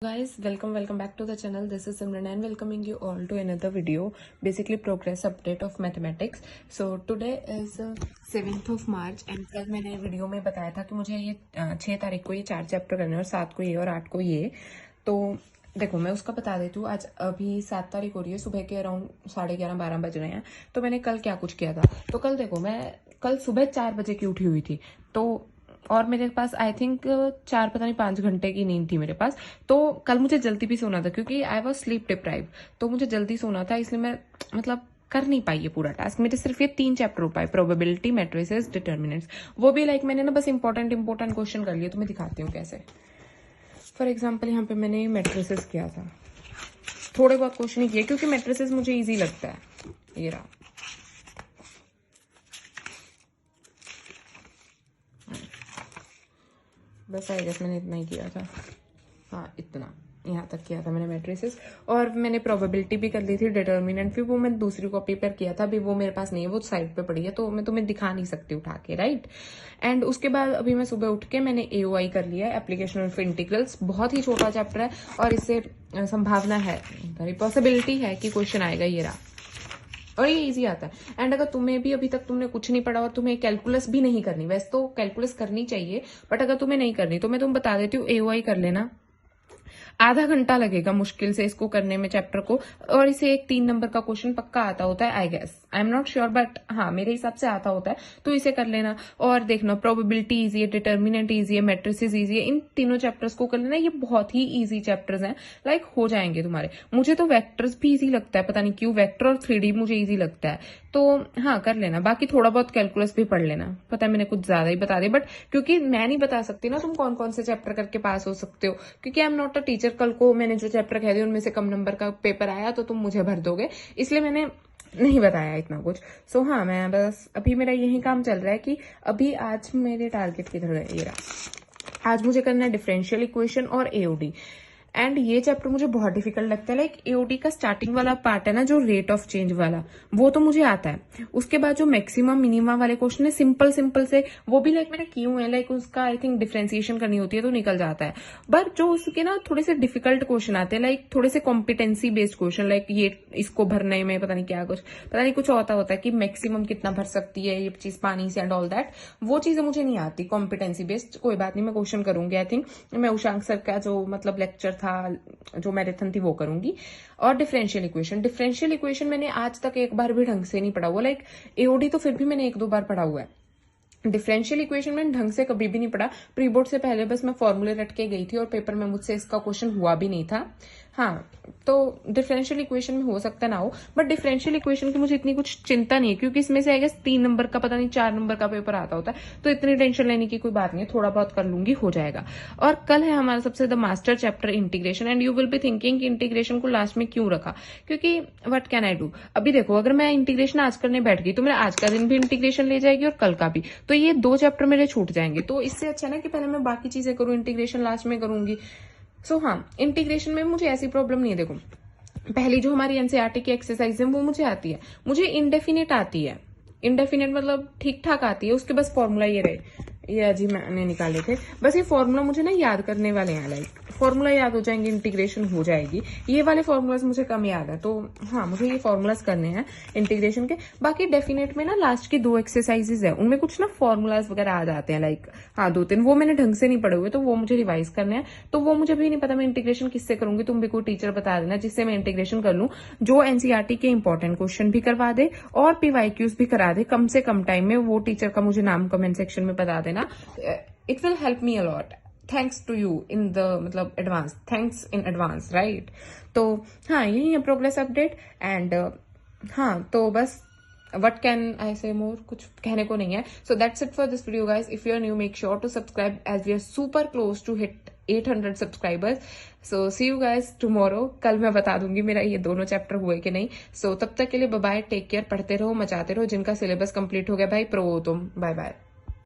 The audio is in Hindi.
Guys, welcome back to the channel. This is Simran and welcoming you all to another video, basically progress update of mathematics. So today is 7th of March and कल मैंने वीडियो में बताया था कि मुझे ये 6 तारीख को ये 4 चैप्टर करने हैं और 7 को ये और 8 को ये। तो देखो मैं उसका बता देती हूँ। आज अभी 7 तारीख हो रही है, सुबह के अराउंड 11:30-12 बज रहे हैं। तो मैंने कल क्या कुछ किया था, तो कल देखो मैं कल सुबह 4 बजे की उठी हुई थी, तो और मेरे पास आई थिंक 4 पता नहीं 5 घंटे की नींद थी मेरे पास। तो कल मुझे जल्दी भी सोना था क्योंकि आई वॉज स्लीप डिप्राइव, तो मुझे जल्दी सोना था, इसलिए मैं मतलब कर नहीं पाई ये पूरा टास्क। मेरे सिर्फ ये 3 चैप्टर हो पाए, प्रोबेबिलिटी, मैट्रिसेस, डिटर्मिनेंट्स। वो भी लाइक मैंने ना बस इंपॉर्टेंट क्वेश्चन कर लिए। तो मैं दिखाती हूँ कैसे। फॉर एग्जाम्पल यहाँ पे मैंने मैट्रिसेस किया था, थोड़े बहुत क्वेश्चन ही किए क्योंकि मैट्रिसेस मुझे ईजी लगता है। ये रहा, बस आई गेस मैंने इतना ही किया था। हाँ, इतना यहाँ तक किया था मैंने मैट्रिसेस, और मैंने प्रोबेबिलिटी भी कर ली थी, डिटर्मिनेंट भी वो मैंने दूसरी कॉपी पर किया था। अभी वो मेरे पास नहीं है, वो साइड पे पड़ी है, तो मैं तुम्हें दिखा नहीं सकती उठा के, राइट। एंड उसके बाद अभी मैं सुबह उठ के मैंने AOI कर लिया, एप्लीकेशन ऑफ इंटीग्रल्स। बहुत ही छोटा चैप्टर है और इससे संभावना है, पॉसिबिलिटी है कि क्वेश्चन आएगा। ये रहा, और ये इजी आता है। एंड अगर तुम्हें भी अभी तक तुमने कुछ नहीं पढ़ा और तुम्हें कैलकुलस भी नहीं करनी, वैसे तो कैलकुलस करनी चाहिए, बट अगर तुम्हें नहीं करनी तो मैं तुम्हें बता देती हूँ, AOI कर लेना। आधा घंटा लगेगा मुश्किल से इसको करने में, चैप्टर को। और इसे एक 3 नंबर का क्वेश्चन पक्का आता होता है, I guess, I am not sure, but हाँ मेरे हिसाब से आता होता है। तो इसे कर लेना और देखना, प्रोबेबिलिटी इजी है, डिटर्मिनेंट इजी है, मैट्रिसेस इजी है। इन तीनों चैप्टर्स को कर लेना। ये बहुत ही इजी चैप्टर्स हैं, लाइक हो जाएंगे तुम्हारे। मुझे तो वेक्टर्स भी इजी लगता है, पता नहीं क्यों। वेक्टर और 3D मुझे इजी लगता है, तो हाँ कर लेना। बाकी थोड़ा बहुत कैलकुलस भी पढ़ लेना। पता है मैंने कुछ ज्यादा ही बता दिया, बट क्योंकि मैं नहीं बता सकती ना तुम कौन कौन से चैप्टर करके पास हो सकते हो, क्योंकि आई एम नॉट अ टीचर। कल को मैंने जो चैप्टर कह दिए उनमें से कम नंबर का पेपर आया तो तुम मुझे भर दोगे, इसलिए मैंने नहीं बताया इतना कुछ। सो हाँ, मैं बस अभी मेरा यही काम चल रहा है कि अभी आज मेरे टारगेट किधर है, ये रहा। आज मुझे करना है डिफरेंशियल इक्वेशन और AOD। एंड ये चैप्टर मुझे बहुत डिफिकल्ट लगता है। लाइक AOD का स्टार्टिंग वाला पार्ट है ना, जो रेट ऑफ चेंज वाला, वो तो मुझे आता है। उसके बाद जो मैक्सिमम मिनिमम वाले क्वेश्चन है, सिंपल सिंपल से, वो भी लाइक मैंने किए हुए हैं। लाइक उसका आई थिंक डिफरेंशिएशन करनी होती है तो निकल जाता है। बट जो उसके ना थोड़े से डिफिकल्ट क्वेश्चन आते हैं, लाइक थोड़े से कॉम्पिटेंसी बेस्ड क्वेश्चन, लाइक ये इसको भरने में पता नहीं क्या कुछ, पता नहीं कुछ होता है कि मैक्सिमम कितना भर सकती है ये चीज पानी से एंड ऑल दैट, वो चीजें मुझे नहीं आती कॉम्पिटेंसी बेस्ड। कोई बात नहीं, मैं क्वेश्चन करूंगी। आई थिंक मैं उषांक सर का जो मतलब लेक्चर था, जो मैराथन थी, वो करूंगी। और डिफरेंशियल इक्वेशन मैंने आज तक एक बार भी ढंग से नहीं पढ़ा हुआ। लाइक AOD तो फिर भी मैंने 1-2 बार पढ़ा हुआ है। डिफरेंशियल इक्वेशन में ढंग से कभी भी नहीं पढ़ा। प्री बोर्ड से पहले बस मैं फॉर्मूले रट के गई थी और पेपर में मुझसे इसका क्वेश्चन हुआ भी नहीं था। हाँ, तो डिफरेंशियल इक्वेशन में हो सकता ना हो, बट डिफरेंशियल इक्वेशन की मुझे इतनी कुछ चिंता नहीं है क्योंकि इसमें से आई गेस 3 नंबर का पता नहीं 4 नंबर का पेपर आता होता है, तो इतनी टेंशन लेने की कोई बात नहीं है। थोड़ा बहुत कर लूंगी, हो जाएगा। और कल है हमारा सबसे the master chapter integration. And you will be thinking कि इंटीग्रेशन को लास्ट में क्यों रखा, क्योंकि व्हाट कैन आई डू। अभी देखो, अगर मैं इंटीग्रेशन आज करने बैठ गई तो मेरा आज का दिन भी इंटीग्रेशन ले जाएगी और कल का भी, तो ये 2 चैप्टर मेरे छूट जाएंगे। तो इससे अच्छा ना कि पहले मैं बाकी चीजें करूं, इंटीग्रेशन लास्ट में करूंगी। सो हाँ, इंटीग्रेशन में मुझे ऐसी प्रॉब्लम नहीं है। देखो, पहली जो हमारी NCERT की एक्सरसाइज है वो मुझे आती है, मुझे इंडेफिनिट आती है। इंडेफिनिट मतलब ठीक ठाक आती है। उसके बस फॉर्मूला ये रहे, ये अजी मैंने निकाले थे, बस ये फॉर्मूला मुझे ना याद करने वाले हैं। लाइक फॉर्मूला याद हो जाएंगे, इंटीग्रेशन हो जाएगी। ये वाले फॉर्मूलाज मुझे कम याद है, तो हाँ मुझे ये फॉर्मूलाज करने हैं इंटीग्रेशन के। बाकी डेफिनेट में ना लास्ट की 2 एक्सरसाइजेज है, उनमें कुछ ना फॉर्मूलाज वगैरह आ जाते हैं। लाइक हाँ 2-3 वो मैंने ढंग से नहीं पढ़े हुए, तो वो मुझे रिवाइज करने हैं। तो वो मुझे भी नहीं पता मैं इंटीग्रेशन किससे करूंगी। तुम भी कोई टीचर बता देना जिससे मैं इंटीग्रेशन कर लूं, जो NCERT के इंपॉर्टेंट क्वेश्चन भी करवा दे और PYQs भी करा दे कम से कम टाइम में। वो टीचर का मुझे नाम कमेंट सेक्शन में बता देना। It will help me a lot. Thanks to you in the मतलब advance, thanks in advance, right. तो हाँ, यही है प्रोग्रेस अपडेट। एंड हाँ, तो बस what can I say more, कुछ कहने को नहीं है। So that's it for this video guys. If you are new, make sure to subscribe as we are super close to hit 800 subscribers. So see you guys tomorrow. कल मैं बता दूंगी मेरा ये दोनों चैप्टर हुए कि नहीं। So तब तक के लिए बाय बाय, टेक केयर, पढ़ते रहो, मचाते रहो। जिनका सिलेबस कंप्लीट हो गया भाई, प्रो हो तुम, बाय बाय।